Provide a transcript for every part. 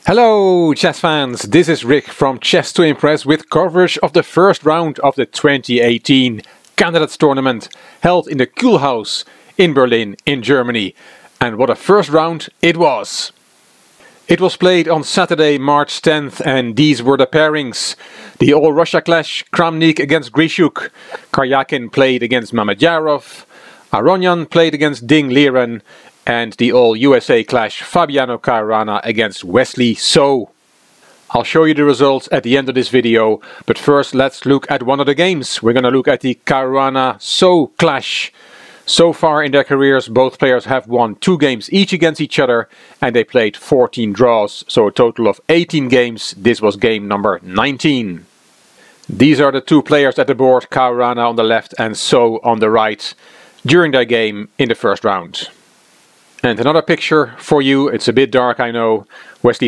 Hello chess fans, this is Rick from Chess to Impress with coverage of the first round of the 2018 Candidates Tournament held in the Kühlhaus in Berlin in Germany. And what a first round it was! It was played on Saturday, March 10th, and these were the pairings. The All-Russia clash, Kramnik against Grishuk, Karyakin played against Mamedyarov, Aronyan played against Ding Liren, and the All-USA clash, Fabiano Caruana against So. I'll show you the results at the end of this video, but first let's look at one of the games. We're going to look at the Caruana-So clash. So far in their careers, both players have won 2 games each against each other, and they played 14 draws, so a total of 18 games. This was game number 19. These are the 2 players at the board, Caruana on the left and So on the right, during their game in the first round. And another picture for you, it's a bit dark I know.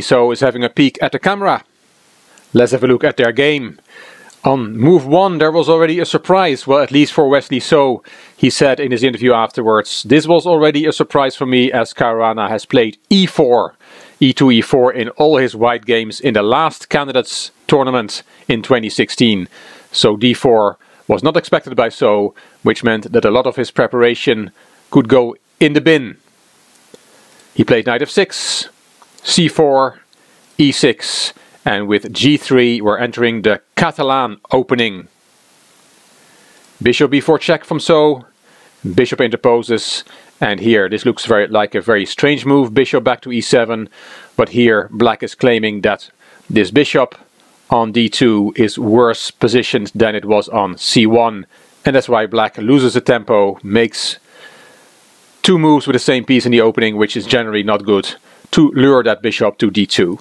So is having a peek at the camera. Let's have a look at their game. On move 1 there was already a surprise, well at least for So. He said in his interview afterwards, "This was already a surprise for me as Caruana has played e4, e2, e4 in all his white games in the last Candidates Tournament in 2016. So d4 was not expected by So, which meant that a lot of his preparation could go in the bin." He played knight f6, c4, e6, and with g3 we're entering the Catalan opening. Bishop b4 check from So, bishop interposes, and here this looks like a very strange move, bishop back to e7, but here black is claiming that this bishop on d2 is worse positioned than it was on c1, and that's why black loses the tempo, makes 2 moves with the same piece in the opening, which is generally not good, to lure that bishop to d2.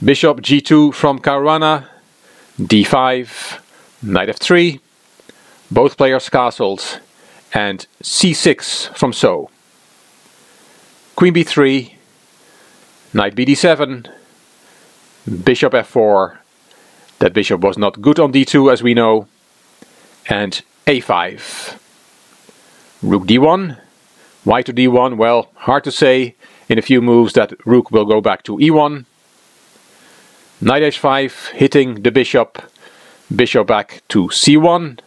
Bishop g2 from Caruana, d5, knight f3, both players castled, and c6 from So. Queen b3, knight bd7, bishop f4, that bishop was not good on d2 as we know, and a5. Rook d1, why to d1? Well, hard to say. In a few moves that rook will go back to e1. Knight h5, hitting the bishop, bishop back to c1,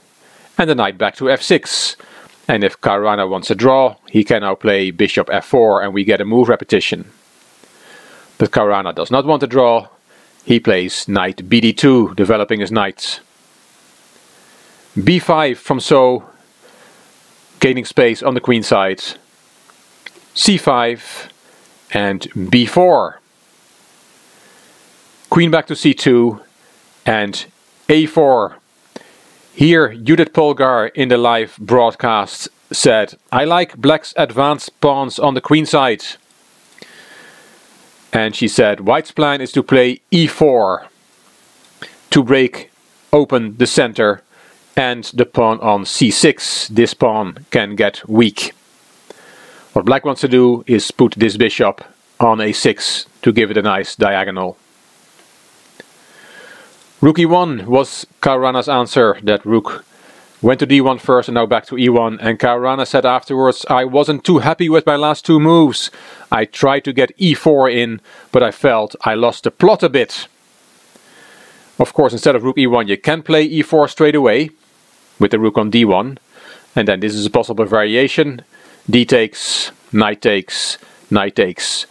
and the knight back to f6. And if Caruana wants a draw, he can now play bishop f4 and we get a move repetition. But Caruana does not want a draw. He plays knight bd2, developing his knights. b5 from So, gaining space on the queen side, c5 and b4. Queen back to c2 and a4. Here Judith Polgar in the live broadcast said, "I like black's advanced pawns on the queen side." And she said white's plan is to play e4 to break open the center, and the pawn on c6, this pawn can get weak. What black wants to do is put this bishop on a6 to give it a nice diagonal. Rook e1 was Caruana's answer, that rook went to d1 first and now back to e1, and Caruana said afterwards, "I wasn't too happy with my last 2 moves. I tried to get e4 in, but I felt I lost the plot a bit." Of course, instead of rook e1 you can play e4 straight away with the rook on d1, and then this is a possible variation. D takes, knight takes, knight takes,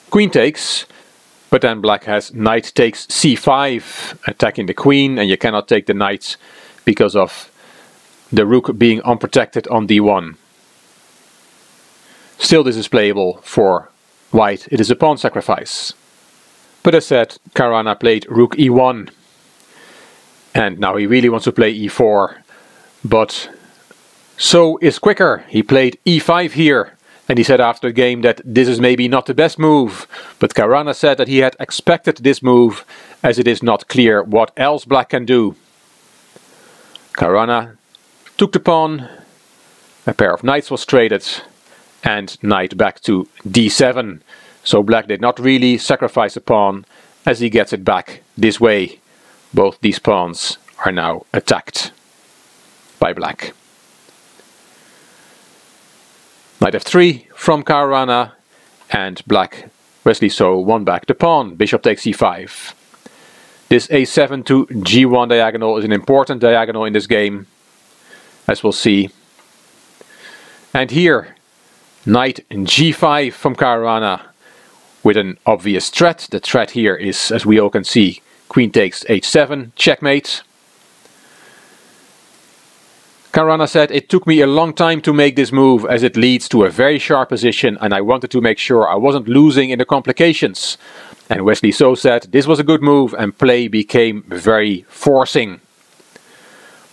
queen takes, but then black has knight takes c5, attacking the queen, and you cannot take the knight because of the rook being unprotected on d1. Still, this is playable for white. It is a pawn sacrifice. But as said, Caruana played rook e1, and now he really wants to play e4. But So is quicker. He played e5 here, and he said after the game that this is maybe not the best move, but Caruana said that he had expected this move as it is not clear what else black can do. Caruana took the pawn, a pair of knights was traded, and knight back to d7. So black did not really sacrifice a pawn as he gets it back this way. Both these pawns are now attacked by black. Knight f3 from Caruana, and black Wesley So won back the pawn. Bishop takes c5. This a7 to g1 diagonal is an important diagonal in this game, as we'll see. And here, knight g5 from Caruana with an obvious threat. The threat here is, as we all can see, queen takes h7, checkmate. Caruana said, "It took me a long time to make this move as it leads to a very sharp position and I wanted to make sure I wasn't losing in the complications." And Wesley So said, "This was a good move and play became very forcing."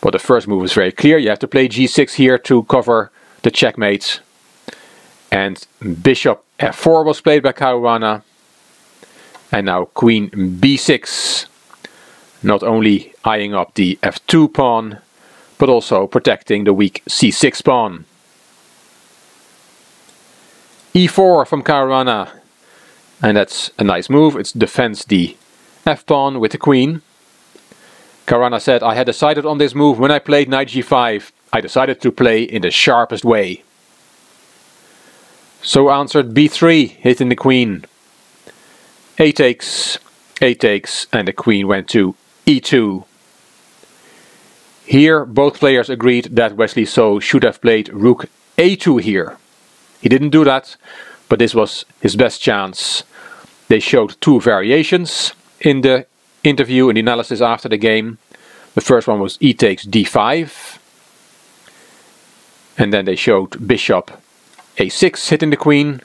But the first move is very clear. You have to play g6 here to cover the checkmate. And bishop f4 was played by Caruana. And now queen b6. Not only eyeing up the f2 pawn, but also protecting the weak c6 pawn. e4 from Caruana. And that's a nice move. It defends the f-pawn with the queen. Caruana said, "I had decided on this move when I played knight g5. I decided to play in the sharpest way." So answered b3, hitting the queen. A takes, and the queen went to e2. Here both players agreed that Wesley So should have played rook a2 here. He didn't do that, but this was his best chance. They showed two variations in the interview and the analysis after the game. The first one was e takes d5. And then they showed bishop a6 hitting the queen.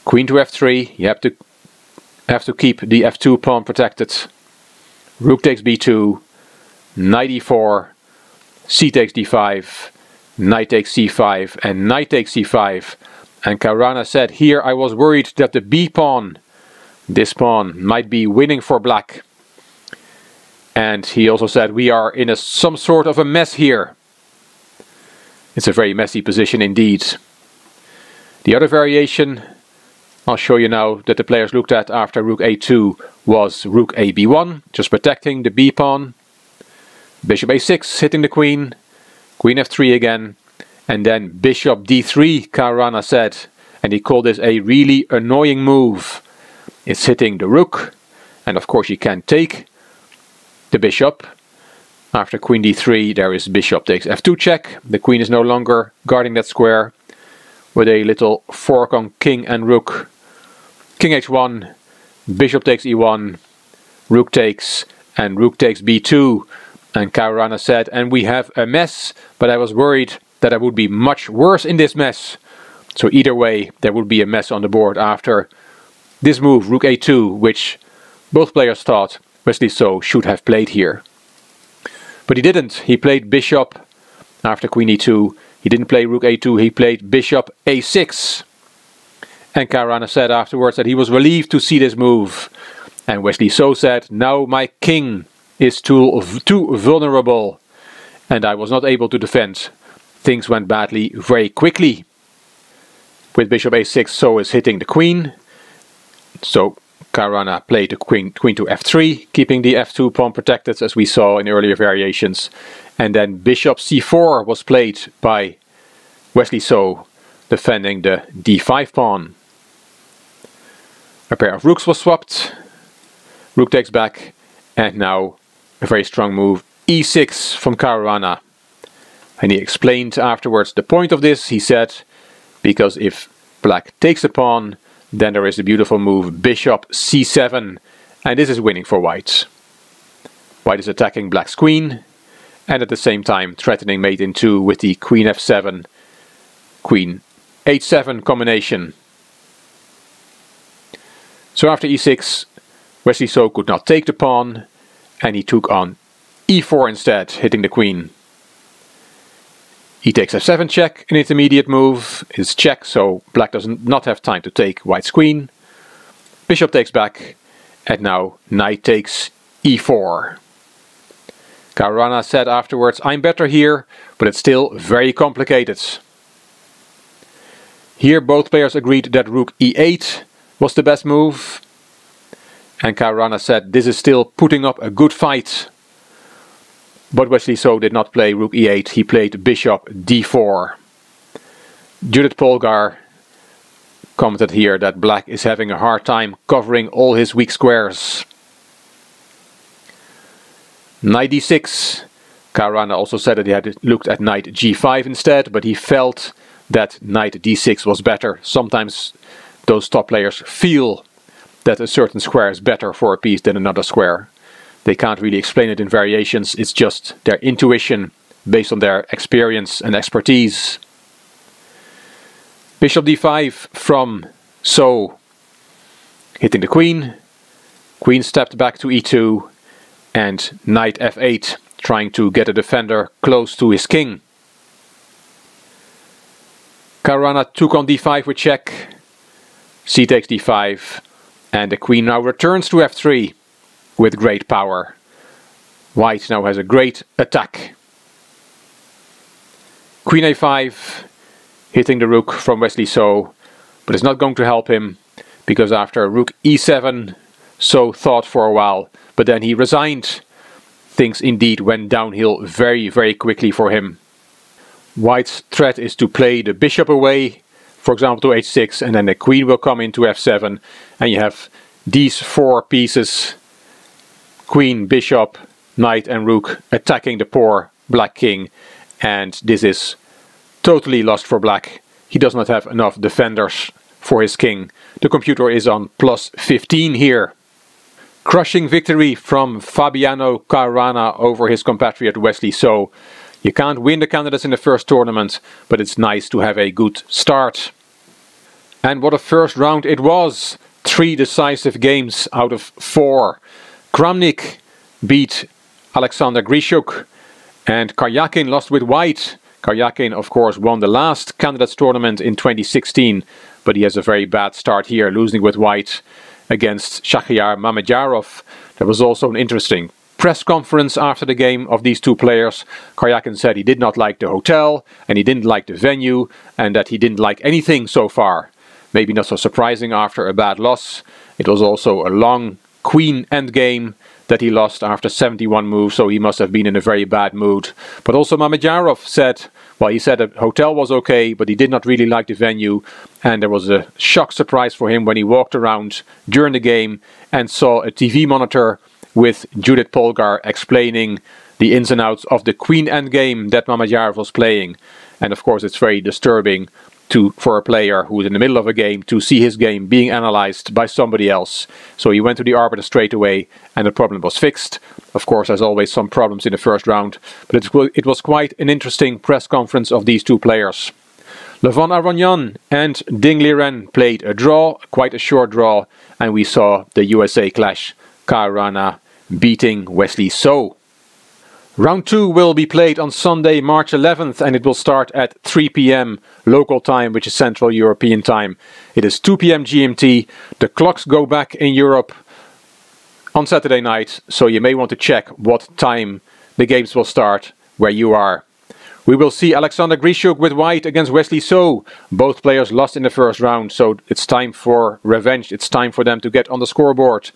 Queen to f3. You have to keep the f2 pawn protected. Rook takes b2. Knight e4. C takes d5. Knight takes c5 and knight takes c5. And Caruana said, "Here I was worried that the b pawn, this pawn, might be winning for black." And he also said, "We are in some sort of a mess here." It's a very messy position indeed. The other variation I'll show you now that the players looked at after rook a2 was rook a b1, just protecting the b pawn. Bishop a6 hitting the queen. Queen f3 again. And then bishop d3, Caruana said. And he called this a really annoying move. It's hitting the rook. And of course you can't take the bishop. After queen d3 there is bishop takes f2 check. The queen is no longer guarding that square. With a little fork on king and rook. King h1. Bishop takes e1. Rook takes. And rook takes b2. And Caruana said, "And we have a mess, but I was worried that I would be much worse in this mess." So either way, there would be a mess on the board after this move, rook a2, which both players thought Wesley So should have played here. But he didn't. He played bishop after queen e2. He didn't play rook a2, he played bishop a6. And Caruana said afterwards that he was relieved to see this move. And Wesley So said, "Now my king is too vulnerable and I was not able to defend." Things went badly very quickly. With bishop a6, So is hitting the queen. So Caruana played the queen to f3, keeping the f2 pawn protected as we saw in earlier variations. And then bishop c4 was played by Wesley So, defending the d5 pawn. A pair of rooks was swapped. Rook takes back. And now a very strong move, e6 from Caruana. And he explained afterwards the point of this. He said, because if black takes the pawn, then there is the beautiful move bishop c7. And this is winning for white. White is attacking black's queen. And at the same time threatening mate in 2 with the queen f7, queen h7 combination. So after e6, Wesley So could not take the pawn. And he took on e4 instead, hitting the queen. E takes f7 check, an intermediate move. It's check, so black does not have time to take white's queen. Bishop takes back, and now knight takes e4. Caruana said afterwards, "I'm better here, but it's still very complicated." Here both players agreed that rook e8 was the best move. And Caruana said, "This is still putting up a good fight." But Wesley So did not play rook e8, he played bishop d4. Judith Polgar commented here that black is having a hard time covering all his weak squares. Knight d6. Caruana also said that he had looked at knight g5 instead, but he felt that knight d6 was better. Sometimes those top players feel that a certain square is better for a piece than another square. They can't really explain it in variations, it's just their intuition based on their experience and expertise. Bishop d5 from So, hitting the queen. Queen stepped back to e2, and knight f8, trying to get a defender close to his king. Caruana took on d5 with check. C takes d5, and the queen now returns to f3 with great power. White now has a great attack. Queen a5, hitting the rook from So, but it's not going to help him, because after rook e7, So thought for a while, but then he resigned. Things indeed went downhill very, very quickly for him. White's threat is to play the bishop away, for example to h6, and then the queen will come into f7, and you have these four pieces, queen, bishop, knight and rook, attacking the poor black king, and this is totally lost for black. He does not have enough defenders for his king. The computer is on plus 15 here. Crushing victory from Fabiano Caruana over his compatriot So. You can't win the candidates in the first tournament, but it's nice to have a good start. And what a first round it was! 3 decisive games out of 4. Kramnik beat Alexander Grishuk, and Karjakin lost with white. Karjakin, of course, won the last candidates tournament in 2016, but he has a very bad start here, losing with white against Shahryar Mamedyarov. There was also an interesting press conference after the game of these two players. Karjakin said he did not like the hotel, and he didn't like the venue, and that he didn't like anything so far. Maybe not so surprising after a bad loss. It was also a long queen endgame that he lost after 71 moves, so he must have been in a very bad mood. But also Mamedyarov said, well, he said the hotel was okay, but he did not really like the venue, and there was a shock surprise for him when he walked around during the game and saw a TV monitor with Judith Polgar explaining the ins and outs of the queen endgame that Mamedyarov was playing. And of course it's very disturbing for a player who is in the middle of a game to see his game being analyzed by somebody else. So he went to the arbiter straight away and the problem was fixed. Of course, there's always some problems in the first round, but it was quite an interesting press conference of these two players. Levon Aronian and Ding Liren played a draw, quite a short draw, and we saw the USA clash, Caruana beating So. Round 2 will be played on Sunday, March 11th, and it will start at 3 p.m. local time, which is Central European time. It is 2 p.m. GMT. The clocks go back in Europe on Saturday night, so you may want to check what time the games will start where you are. We will see Alexander Grishuk with white against So. Both players lost in the first round, so it's time for revenge. It's time for them to get on the scoreboard.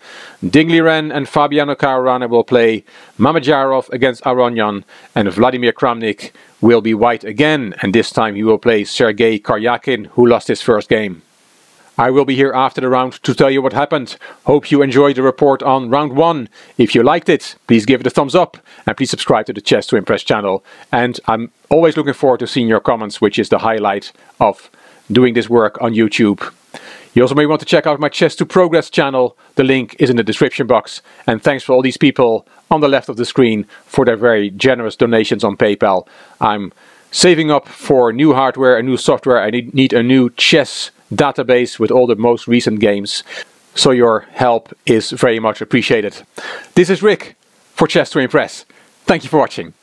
Ding Liren and Fabiano Caruana will play Mamedyarov against Aronian, and Vladimir Kramnik will be white again, and this time he will play Sergei Karjakin, who lost his first game. I will be here after the round to tell you what happened. Hope you enjoyed the report on round 1. If you liked it, please give it a thumbs up and please subscribe to the Chess to Impress channel. And I'm always looking forward to seeing your comments, which is the highlight of doing this work on YouTube. You also may want to check out my Chess to Progress channel. The link is in the description box. And thanks for all these people on the left of the screen for their very generous donations on PayPal. I'm saving up for new hardware and new software. I need a new chess database with all the most recent games, so your help is very much appreciated. This is Rick for Chess to Impress. Thank you for watching.